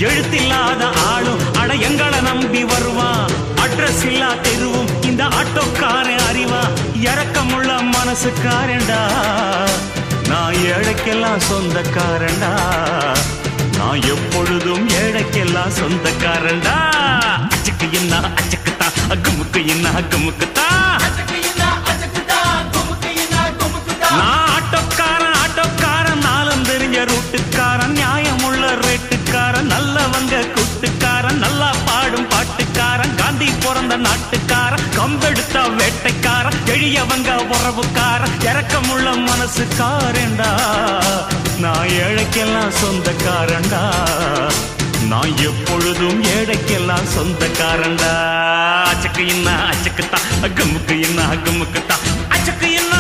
எழுத்தில்லாத ஆளும் அட எங்களை நம்பி வருவான். அட்ரஸ் இல்லா தெருவும் இந்த ஆட்டோக்காரன் அறிவா. இறக்கமுள்ள மனசுக்காரண்டா, நான் ஏழைக்கெல்லாம் சொந்தக்காரண்டா. நான் எப்பொழுதும் ஏழைக்கெல்லாம் சொந்தக்காரண்டா. அச்சுக்கு என்ன அச்சுக்குத்தான், அக்குமுக்கு என்ன அக்குமுக்குத்தான். நான் ஆட்டோக்காரன் ஆட்டோக்காரன், நாளும் தெரிஞ்ச ரூட்டுக்காரன், நியாயமுள்ள ரேட்டுக்காரன், நல்லவங்க கூட்டுக்காரன், நல்லா பாடும் பாட்டுக்காரன், காந்தி பிறந்த நாட்டுக்காரன், கம்பெடுத்த வேட்டைக்காரன், எளியவங்க உறவுக்காரன், இறக்கமுள்ள மனசுக்காரண்டா. நான் ஏழைக்கெல்லாம் சொந்தக்காரண்டா. நான் எப்பொழுதும் ஏழைக்கெல்லாம் சொந்தக்காரண்டா. அச்சக்கு என்ன அச்சக்குத்தான், அக்கமுக்கு என்ன அக்கமுக்குத்தான். அச்சக்கு என்ன